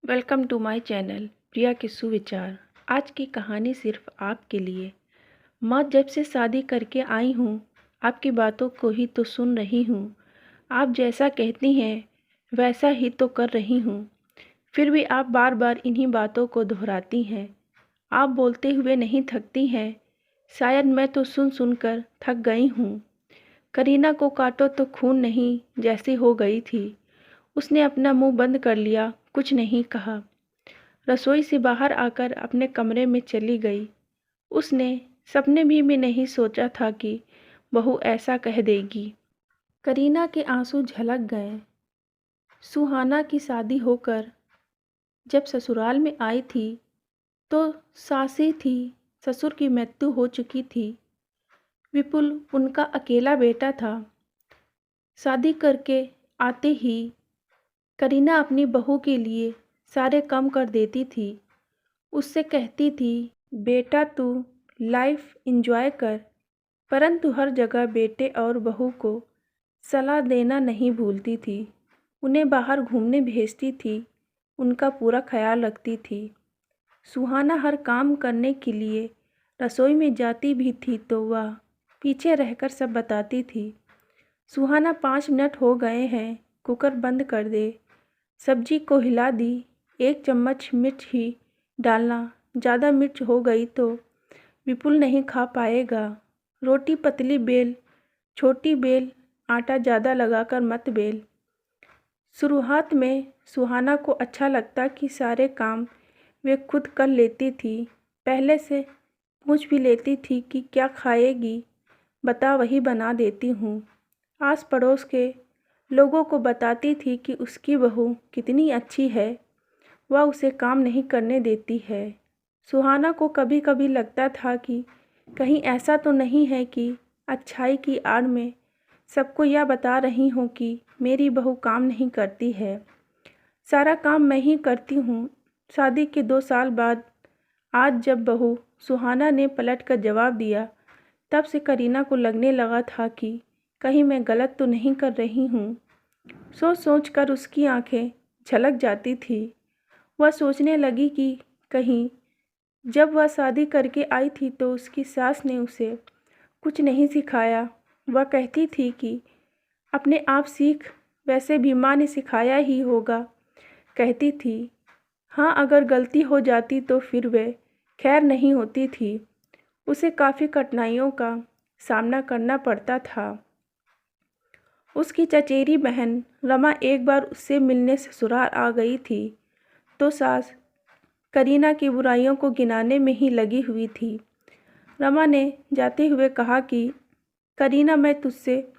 Welcome to my channel प्रिया के सुविचार। आज की कहानी सिर्फ आपके लिए। माँ, जब से शादी करके आई हूँ आपकी बातों को ही तो सुन रही हूँ। आप जैसा कहती हैं वैसा ही तो कर रही हूँ, फिर भी आप बार बार इन्हीं बातों को दोहराती हैं। आप बोलते हुए नहीं थकती हैं। शायद मैं तो सुन सुनकर थक गई हूँ। करीना को काटो तो खून नहीं जैसी हो गई थी। उसने अपना मुंह बंद कर लिया, कुछ नहीं कहा। रसोई से बाहर आकर अपने कमरे में चली गई। उसने सपने भी नहीं सोचा था कि बहू ऐसा कह देगी। करीना के आंसू झलक गए। सुहाना की शादी होकर जब ससुराल में आई थी तो सासी थी, ससुर की मृत्यु हो चुकी थी। विपुल उनका अकेला बेटा था। शादी करके आते ही करीना अपनी बहू के लिए सारे काम कर देती थी। उससे कहती थी, बेटा तू लाइफ एंजॉय कर, परंतु हर जगह बेटे और बहू को सलाह देना नहीं भूलती थी। उन्हें बाहर घूमने भेजती थी, उनका पूरा ख्याल रखती थी। सुहाना हर काम करने के लिए रसोई में जाती भी थी तो वह पीछे रहकर सब बताती थी। सुहाना 5 मिनट हो गए हैं, कुकर बंद कर दे। सब्जी को हिला दी, 1 चम्मच मिर्च ही डालना, ज़्यादा मिर्च हो गई तो विपुल नहीं खा पाएगा। रोटी पतली बेल, छोटी बेल, आटा ज़्यादा लगाकर मत बेल। शुरुआत में सुहाना को अच्छा लगता कि सारे काम वे खुद कर लेती थी। पहले से पूछ भी लेती थी कि क्या खाएगी, बता वही बना देती हूँ। आस पड़ोस के लोगों को बताती थी कि उसकी बहू कितनी अच्छी है, वह उसे काम नहीं करने देती है। सुहाना को कभी कभी लगता था कि कहीं ऐसा तो नहीं है कि अच्छाई की आड़ में सबको यह बता रही हूँ कि मेरी बहू काम नहीं करती है। सारा काम मैं ही करती हूँ। शादी के 2 साल बाद आज जब बहू सुहाना ने पलट कर जवाब दिया, तब से करीना को लगने लगा था कि कहीं मैं गलत तो नहीं कर रही हूँ। सोच सोच कर उसकी आंखें झलक जाती थी। वह सोचने लगी कि कहीं जब वह शादी करके आई थी तो उसकी सास ने उसे कुछ नहीं सिखाया। वह कहती थी कि अपने आप सीख, वैसे भी माँ ने सिखाया ही होगा। कहती थी हाँ, अगर गलती हो जाती तो फिर वे खैर नहीं होती थी। उसे काफ़ी कठिनाइयों का सामना करना पड़ता था। उसकी चचेरी बहन रमा एक बार उससे मिलने ससुराल आ गई थी तो सास करीना की बुराइयों को गिनाने में ही लगी हुई थी। रमा ने जाते हुए कहा कि करीना, मैं तुझसे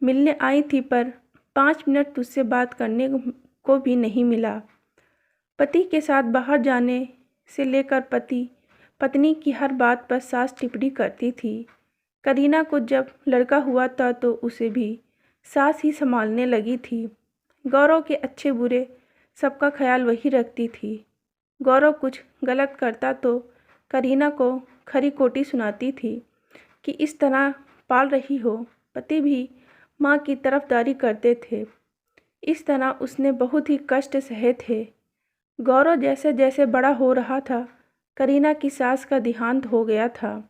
मिलने आई थी पर 5 मिनट तुझसे बात करने को भी नहीं मिला। पति के साथ बाहर जाने से लेकर पति पत्नी की हर बात पर सास टिप्पणी करती थी। करीना को जब लड़का हुआ था तो उसे भी सास ही संभालने लगी थी। गौरव के अच्छे बुरे सबका ख्याल वही रखती थी। गौरव कुछ गलत करता तो करीना को खरी खोटी सुनाती थी कि इस तरह पाल रही हो। पति भी माँ की तरफदारी करते थे। इस तरह उसने बहुत ही कष्ट सहे थे। गौरव जैसे जैसे बड़ा हो रहा था, करीना की सास का देहांत हो गया था।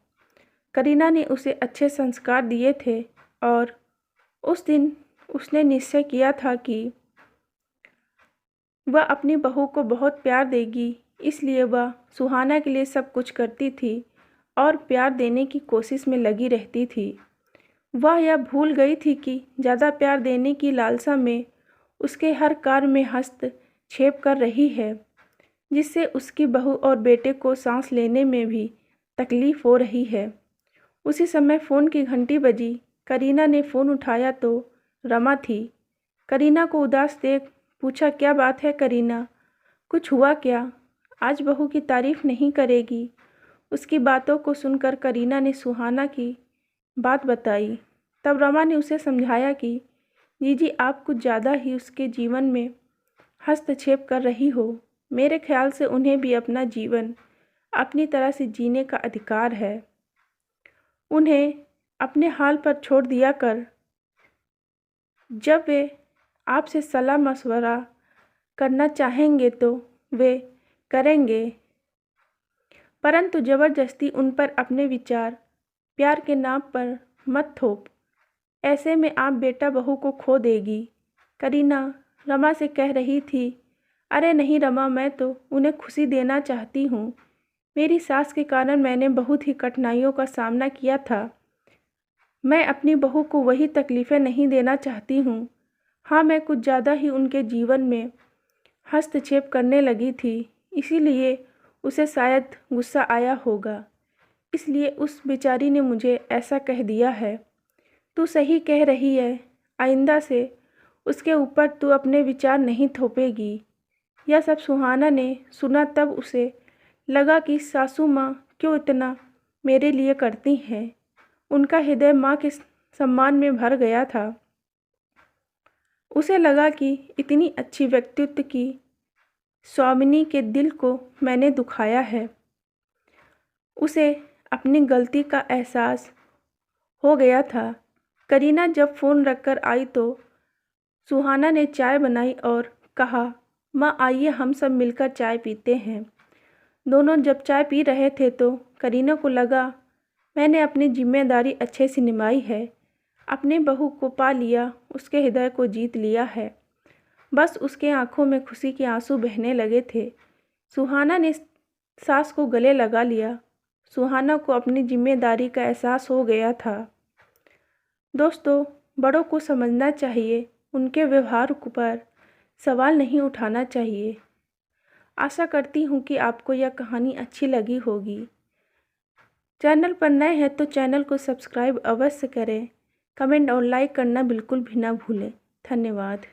करीना ने उसे अच्छे संस्कार दिए थे और उस दिन उसने निश्चय किया था कि वह अपनी बहू को बहुत प्यार देगी। इसलिए वह सुहाना के लिए सब कुछ करती थी और प्यार देने की कोशिश में लगी रहती थी। वह यह भूल गई थी कि ज़्यादा प्यार देने की लालसा में उसके हर कार्य में हस्तक्षेप कर रही है, जिससे उसकी बहू और बेटे को सांस लेने में भी तकलीफ़ हो रही है। उसी समय फ़ोन की घंटी बजी। करीना ने फ़ोन उठाया तो रमा थी। करीना को उदास देख पूछा, क्या बात है करीना, कुछ हुआ क्या? आज बहू की तारीफ नहीं करेगी? उसकी बातों को सुनकर करीना ने सुहाना की बात बताई। तब रमा ने उसे समझाया कि जीजी, आप कुछ ज़्यादा ही उसके जीवन में हस्तक्षेप कर रही हो। मेरे ख्याल से उन्हें भी अपना जीवन अपनी तरह से जीने का अधिकार है। उन्हें अपने हाल पर छोड़ दिया कर। जब वे आपसे सलाह मशवरा करना चाहेंगे तो वे करेंगे, परंतु ज़बरदस्ती उन पर अपने विचार प्यार के नाम पर मत थोप। ऐसे में आप बेटा बहू को खो देगी। करीना रमा से कह रही थी। अरे नहीं रमा, मैं तो उन्हें खुशी देना चाहती हूँ। मेरी सास के कारण मैंने बहुत ही कठिनाइयों का सामना किया था। मैं अपनी बहू को वही तकलीफ़ें नहीं देना चाहती हूँ। हाँ, मैं कुछ ज़्यादा ही उनके जीवन में हस्तक्षेप करने लगी थी, इसीलिए उसे शायद गुस्सा आया होगा। इसलिए उस बेचारी ने मुझे ऐसा कह दिया है। तू सही कह रही है, आइंदा से उसके ऊपर तू अपने विचार नहीं थोपेगी। यह सब सुहाना ने सुना, तब उसे लगा कि सासू माँ क्यों इतना मेरे लिए करती हैं। उनका हृदय माँ के सम्मान में भर गया था। उसे लगा कि इतनी अच्छी व्यक्तित्व की स्वामिनी के दिल को मैंने दुखाया है। उसे अपनी गलती का एहसास हो गया था। करीना जब फ़ोन रखकर आई तो सुहाना ने चाय बनाई और कहा, माँ आइए हम सब मिलकर चाय पीते हैं। दोनों जब चाय पी रहे थे तो करीना को लगा, मैंने अपनी जिम्मेदारी अच्छे से निभाई है। अपने बहू को पा लिया, उसके हृदय को जीत लिया है। बस उसके आंखों में खुशी के आंसू बहने लगे थे। सुहाना ने सास को गले लगा लिया। सुहाना को अपनी जिम्मेदारी का एहसास हो गया था। दोस्तों, बड़ों को समझना चाहिए, उनके व्यवहार पर सवाल नहीं उठाना चाहिए। आशा करती हूँ कि आपको यह कहानी अच्छी लगी होगी। चैनल पर नए हैं तो चैनल को सब्सक्राइब अवश्य करें। कमेंट और लाइक करना बिल्कुल भी ना भूलें। धन्यवाद।